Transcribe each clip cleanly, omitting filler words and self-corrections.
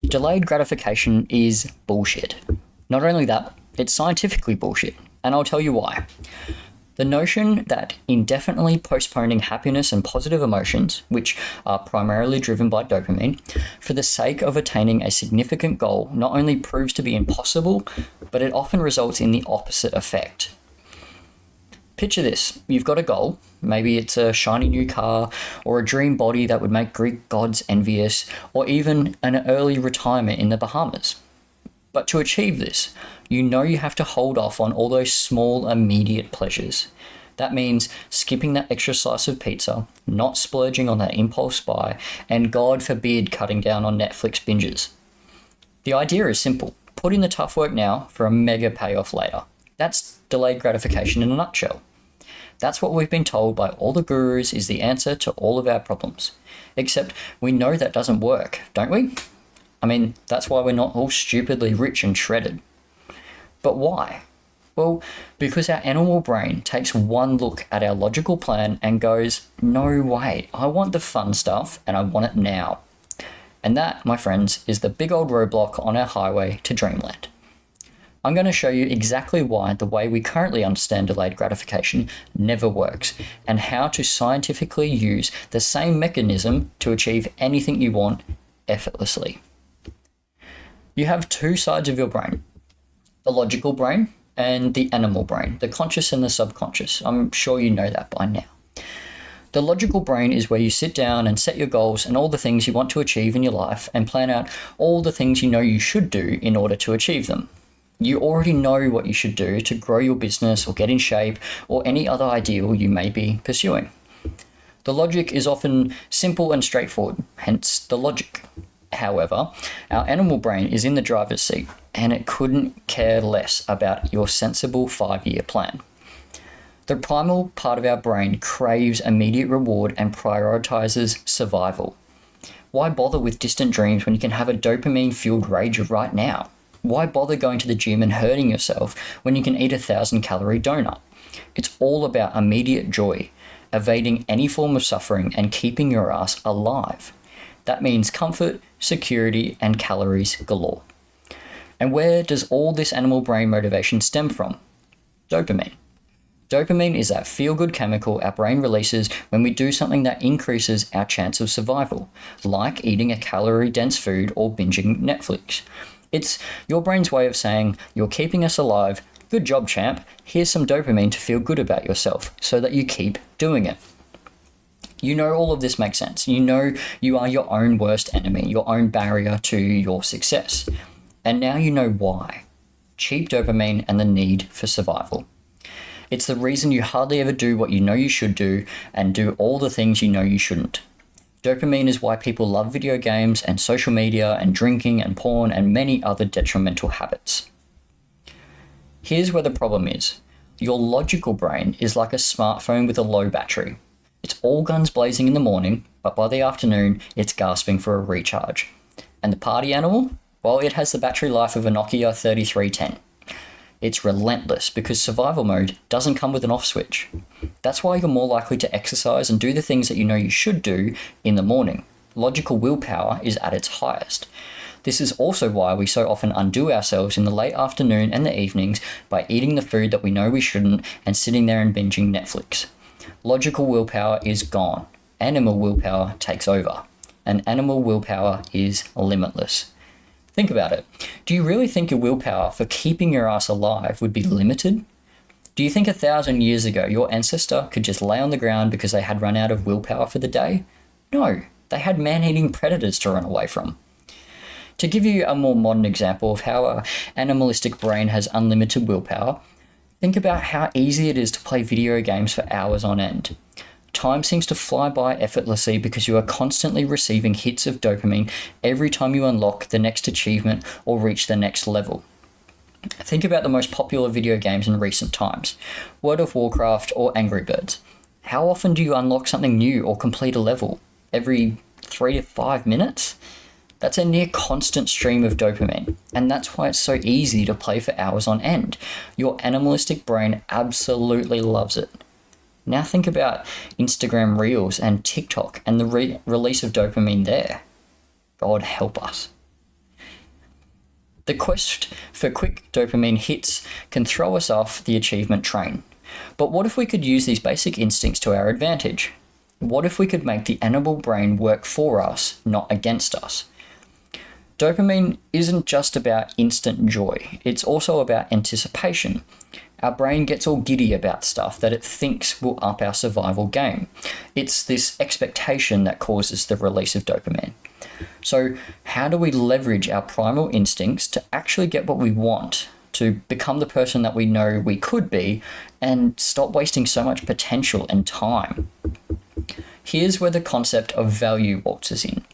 Delayed gratification is bullshit. Not only that, it's scientifically bullshit, and I'll tell you why. The notion that indefinitely postponing happiness and positive emotions, which are primarily driven by dopamine, for the sake of attaining a significant goal not only proves to be impossible, but it often results in the opposite effect. Picture this, you've got a goal, maybe it's a shiny new car, or a dream body that would make Greek gods envious, or even an early retirement in the Bahamas. But to achieve this, you know you have to hold off on all those small, immediate pleasures. That means skipping that extra slice of pizza, not splurging on that impulse buy, and God forbid cutting down on Netflix binges. The idea is simple. Put in the tough work now for a mega payoff later. That's delayed gratification in a nutshell. That's what we've been told by all the gurus is the answer to all of our problems. Except we know that doesn't work, don't we? I mean, that's why we're not all stupidly rich and shredded. But why? Well, because our animal brain takes one look at our logical plan and goes, no way, I want the fun stuff and I want it now. And that, my friends, is the big old roadblock on our highway to dreamland. I'm going to show you exactly why the way we currently understand delayed gratification never works, and how to scientifically use the same mechanism to achieve anything you want effortlessly. You have two sides of your brain, the logical brain and the animal brain, the conscious and the subconscious. I'm sure you know that by now. The logical brain is where you sit down and set your goals and all the things you want to achieve in your life and plan out all the things you know you should do in order to achieve them. You already know what you should do to grow your business or get in shape or any other ideal you may be pursuing. The logic is often simple and straightforward, hence the logic. However, our animal brain is in the driver's seat and it couldn't care less about your sensible 5-year plan. The primal part of our brain craves immediate reward and prioritizes survival. Why bother with distant dreams when you can have a dopamine-fueled rage right now? Why bother going to the gym and hurting yourself when you can eat a 1,000-calorie donut? It's all about immediate joy, evading any form of suffering and keeping your ass alive. That means comfort, security, and calories galore. And where does all this animal brain motivation stem from? Dopamine. Dopamine is that feel-good chemical our brain releases when we do something that increases our chance of survival, like eating a calorie-dense food or binging Netflix. It's your brain's way of saying, you're keeping us alive, good job champ, here's some dopamine to feel good about yourself, so that you keep doing it. You know all of this makes sense. You know you are your own worst enemy, your own barrier to your success. And now you know why. Cheap dopamine and the need for survival. It's the reason you hardly ever do what you know you should do and do all the things you know you shouldn't. Dopamine is why people love video games and social media and drinking and porn and many other detrimental habits. Here's where the problem is. Your logical brain is like a smartphone with a low battery. It's all guns blazing in the morning, but by the afternoon, it's gasping for a recharge. And the party animal? Well, it has the battery life of a Nokia 3310. It's relentless because survival mode doesn't come with an off switch. That's why you're more likely to exercise and do the things that you know you should do in the morning. Logical willpower is at its highest. This is also why we so often undo ourselves in the late afternoon and the evenings by eating the food that we know we shouldn't and sitting there and binging Netflix. Logical willpower is gone. Animal willpower takes over. And animal willpower is limitless. Think about it. Do you really think your willpower for keeping your ass alive would be limited? Do you think 1,000 years ago your ancestor could just lay on the ground because they had run out of willpower for the day? No, they had man-eating predators to run away from. To give you a more modern example of how our animalistic brain has unlimited willpower, think about how easy it is to play video games for hours on end. Time seems to fly by effortlessly because you are constantly receiving hits of dopamine every time you unlock the next achievement or reach the next level. Think about the most popular video games in recent times, World of Warcraft or Angry Birds. How often do you unlock something new or complete a level? Every 3 to 5 minutes? That's a near constant stream of dopamine, and that's why it's so easy to play for hours on end. Your animalistic brain absolutely loves it. Now think about Instagram Reels and TikTok and the release of dopamine there. God help us. The quest for quick dopamine hits can throw us off the achievement train. But what if we could use these basic instincts to our advantage? What if we could make the animal brain work for us, not against us? Dopamine isn't just about instant joy, it's also about anticipation. Our brain gets all giddy about stuff that it thinks will up our survival game. It's this expectation that causes the release of dopamine. So, how do we leverage our primal instincts to actually get what we want, to become the person that we know we could be, and stop wasting so much potential and time? Here's where the concept of value waltzes in.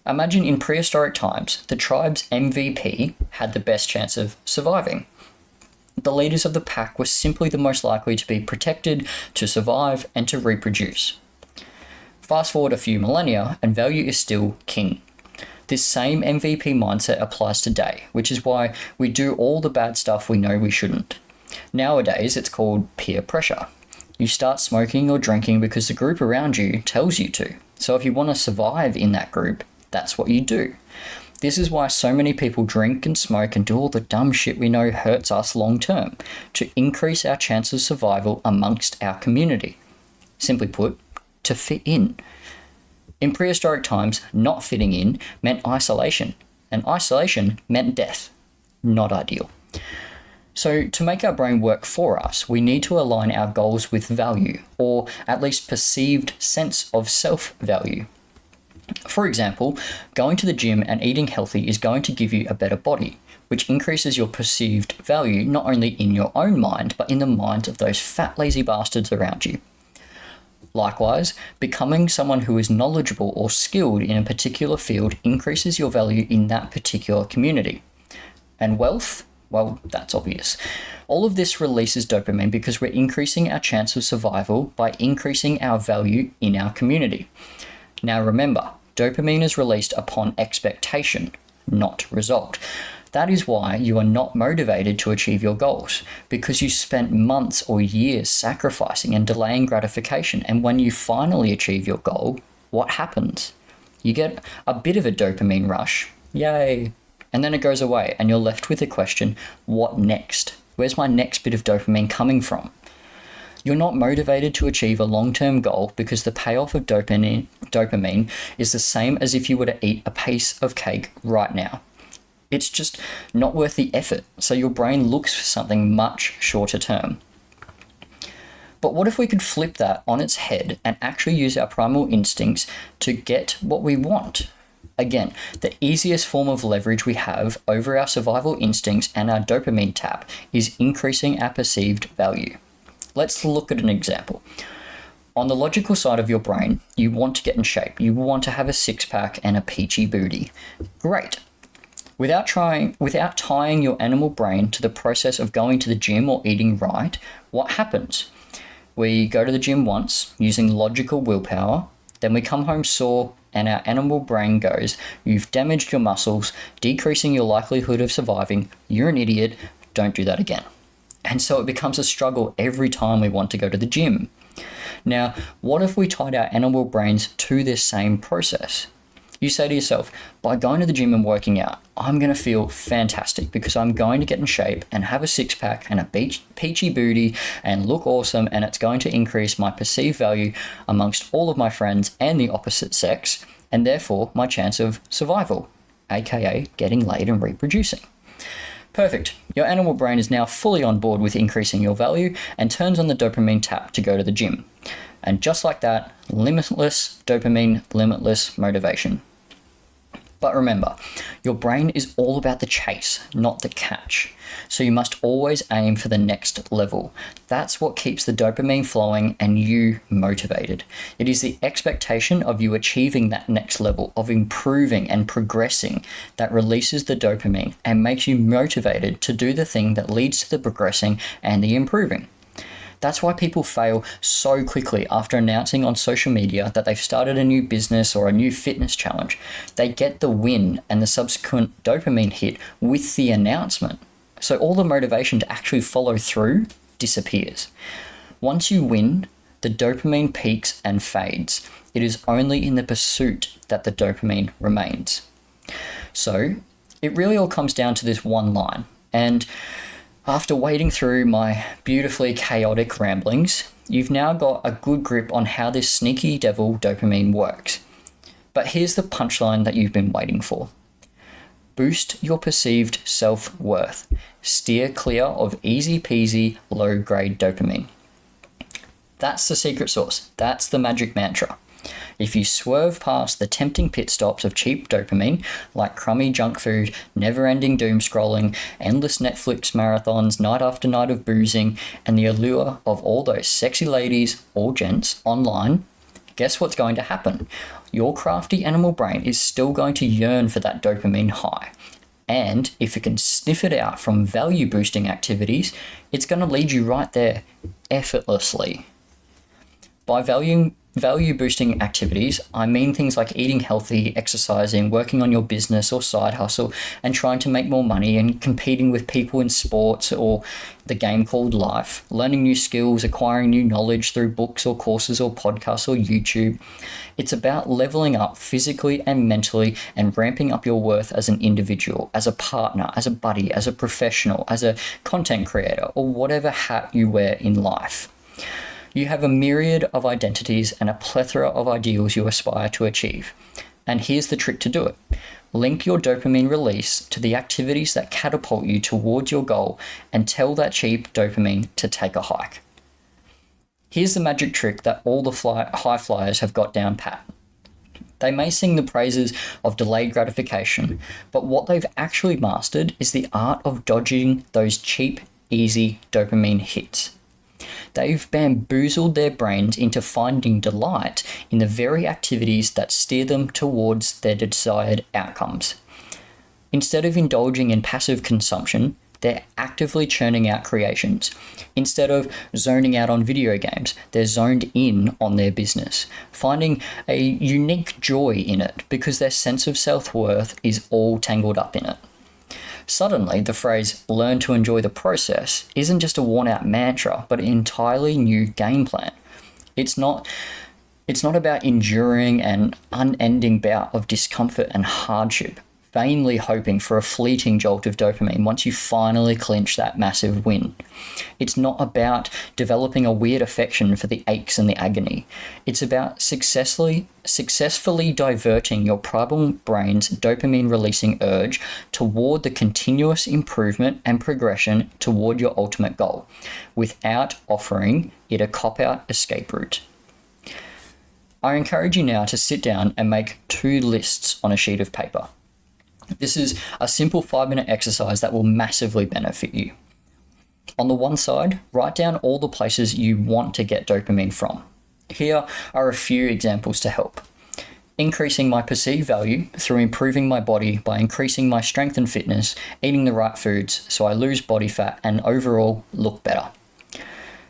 Imagine in prehistoric times, the tribe's MVP had the best chance of surviving. The leaders of the pack were simply the most likely to be protected, to survive, and to reproduce. Fast forward a few millennia, and value is still king. This same MVP mindset applies today, which is why we do all the bad stuff we know we shouldn't. Nowadays, it's called peer pressure. You start smoking or drinking because the group around you tells you to. So if you want to survive in that group, that's what you do. This is why so many people drink and smoke and do all the dumb shit we know hurts us long term, to increase our chance of survival amongst our community. Simply put, to fit in. In prehistoric times, not fitting in meant isolation, and isolation meant death. Not ideal. So to make our brain work for us, we need to align our goals with value, or at least perceived sense of self-value. For example, going to the gym and eating healthy is going to give you a better body, which increases your perceived value not only in your own mind, but in the minds of those fat, lazy bastards around you. Likewise, becoming someone who is knowledgeable or skilled in a particular field increases your value in that particular community. And wealth? Well, that's obvious. All of this releases dopamine because we're increasing our chance of survival by increasing our value in our community. Now remember, dopamine is released upon expectation, not result. That is why you are not motivated to achieve your goals, because you spent months or years sacrificing and delaying gratification, and when you finally achieve your goal, what happens? You get a bit of a dopamine rush, yay, and then it goes away, and you're left with the question, what next? Where's my next bit of dopamine coming from? You're not motivated to achieve a long-term goal because the payoff of dopamine is the same as if you were to eat a piece of cake right now. It's just not worth the effort, so your brain looks for something much shorter term. But what if we could flip that on its head and actually use our primal instincts to get what we want? Again, the easiest form of leverage we have over our survival instincts and our dopamine tap is increasing our perceived value. Let's look at an example. On the logical side of your brain, you want to get in shape. You want to have a six-pack and a peachy booty. Great. Without tying your animal brain to the process of going to the gym or eating right, what happens? We go to the gym once, using logical willpower, then we come home sore, and our animal brain goes, you've damaged your muscles, decreasing your likelihood of surviving, you're an idiot, don't do that again. And so it becomes a struggle every time we want to go to the gym. Now, what if we tied our animal brains to this same process? You say to yourself, by going to the gym and working out, I'm going to feel fantastic because I'm going to get in shape and have a six-pack and a peachy booty and look awesome, and it's going to increase my perceived value amongst all of my friends and the opposite sex, and therefore my chance of survival, aka getting laid and reproducing. Perfect. Your animal brain is now fully on board with increasing your value and turns on the dopamine tap to go to the gym. And just like that, limitless dopamine, limitless motivation. But remember, your brain is all about the chase, not the catch. So you must always aim for the next level. That's what keeps the dopamine flowing and you motivated. It is the expectation of you achieving that next level, of improving and progressing, that releases the dopamine and makes you motivated to do the thing that leads to the progressing and the improving. That's why people fail so quickly after announcing on social media that they've started a new business or a new fitness challenge. They get the win and the subsequent dopamine hit with the announcement. So all the motivation to actually follow through disappears. Once you win, the dopamine peaks and fades. It is only in the pursuit that the dopamine remains. So It really all comes down to this one line. And after wading through my beautifully chaotic ramblings, you've now got a good grip on how this sneaky devil dopamine works. But here's the punchline that you've been waiting for. Boost your perceived self-worth. Steer clear of easy peasy, low-grade dopamine. That's the secret sauce. That's the magic mantra. If you swerve past the tempting pit stops of cheap dopamine, like crummy junk food, never-ending doom scrolling, endless Netflix marathons, night after night of boozing, and the allure of all those sexy ladies or gents online, guess what's going to happen? Your crafty animal brain is still going to yearn for that dopamine high. And if it can sniff it out from value-boosting activities, it's going to lead you right there, effortlessly. By value-boosting activities, I mean things like eating healthy, exercising, working on your business or side hustle, and trying to make more money and competing with people in sports or the game called life, learning new skills, acquiring new knowledge through books or courses or podcasts or YouTube. It's about leveling up physically and mentally and ramping up your worth as an individual, as a partner, as a buddy, as a professional, as a content creator, or whatever hat you wear in life. You have a myriad of identities and a plethora of ideals you aspire to achieve. And here's the trick to do it. Link your dopamine release to the activities that catapult you towards your goal and tell that cheap dopamine to take a hike. Here's the magic trick that all the high flyers have got down pat. They may sing the praises of delayed gratification, but what they've actually mastered is the art of dodging those cheap, easy dopamine hits. They've bamboozled their brains into finding delight in the very activities that steer them towards their desired outcomes. Instead of indulging in passive consumption, they're actively churning out creations. Instead of zoning out on video games, they're zoned in on their business, finding a unique joy in it because their sense of self-worth is all tangled up in it. Suddenly, the phrase learn to enjoy the process isn't just a worn-out mantra, but an entirely new game plan. It's not about enduring an unending bout of discomfort and hardship, vainly hoping for a fleeting jolt of dopamine once you finally clinch that massive win. It's not about developing a weird affection for the aches and the agony. It's about successfully diverting your primal brain's dopamine-releasing urge toward the continuous improvement and progression toward your ultimate goal, without offering it a cop-out escape route. I encourage you now to sit down and make 2 lists on a sheet of paper. This is a simple 5-minute exercise that will massively benefit you. On the one side, write down all the places you want to get dopamine from. Here are a few examples to help. Increasing my perceived value through improving my body by increasing my strength and fitness, eating the right foods so I lose body fat and overall look better.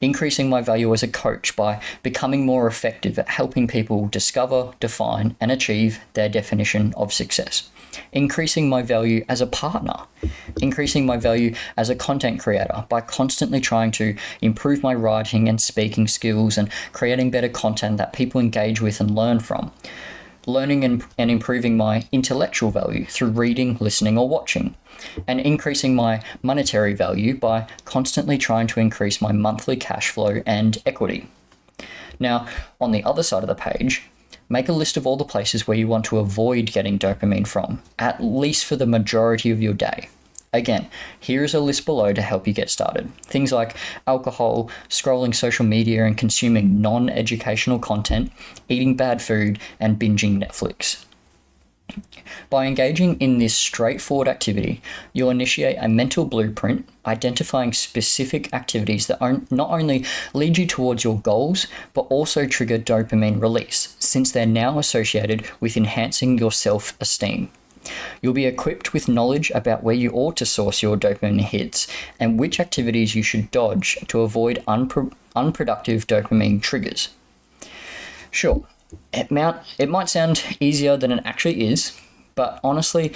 Increasing my value as a coach by becoming more effective at helping people discover, define, and achieve their definition of success. Increasing my value as a partner. Increasing my value as a content creator by constantly trying to improve my writing and speaking skills and creating better content that people engage with and learn from. Learning and improving my intellectual value through reading, listening, or watching. And increasing my monetary value by constantly trying to increase my monthly cash flow and equity. Now, on the other side of the page, make a list of all the places where you want to avoid getting dopamine from, at least for the majority of your day. Again, here is a list below to help you get started. Things like alcohol, scrolling social media and consuming non-educational content, eating bad food, and binging Netflix. By engaging in this straightforward activity, you'll initiate a mental blueprint identifying specific activities that not only lead you towards your goals, but also trigger dopamine release, since they're now associated with enhancing your self-esteem. You'll be equipped with knowledge about where you ought to source your dopamine hits and which activities you should dodge to avoid unproductive dopamine triggers. Sure, it might sound easier than it actually is, but honestly,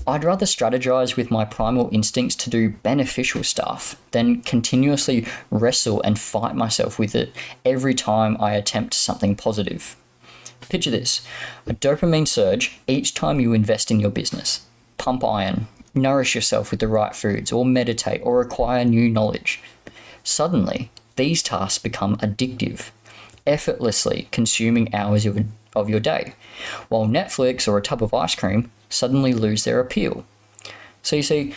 I'd rather strategize with my primal instincts to do beneficial stuff than continuously wrestle and fight myself with it every time I attempt something positive. Picture this, a dopamine surge each time you invest in your business. pump iron, nourish yourself with the right foods, or meditate, or acquire new knowledge. Suddenly, these tasks become addictive, effortlessly consuming hours of your day, while Netflix or a tub of ice cream suddenly lose their appeal. So you see,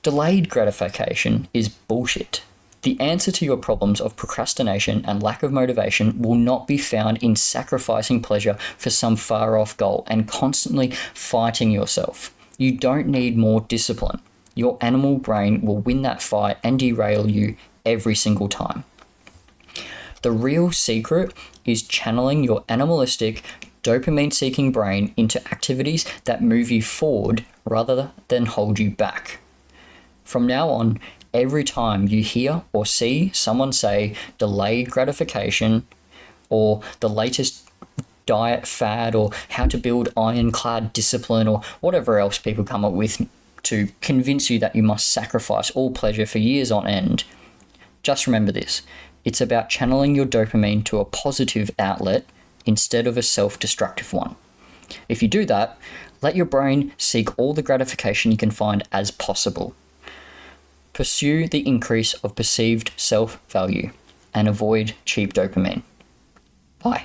delayed gratification is bullshit. The answer to your problems of procrastination and lack of motivation will not be found in sacrificing pleasure for some far-off goal and constantly fighting yourself. You don't need more discipline. Your animal brain will win that fight and derail you every single time. The real secret is channeling your animalistic, dopamine-seeking brain into activities that move you forward rather than hold you back. From now on, every time you hear or see someone say delayed gratification or the latest diet fad or how to build ironclad discipline or whatever else people come up with to convince you that you must sacrifice all pleasure for years on end, just remember this. It's about channeling your dopamine to a positive outlet instead of a self-destructive one. If you do that, let your brain seek all the gratification you can find as possible. Pursue the increase of perceived self-value and avoid cheap dopamine. Bye.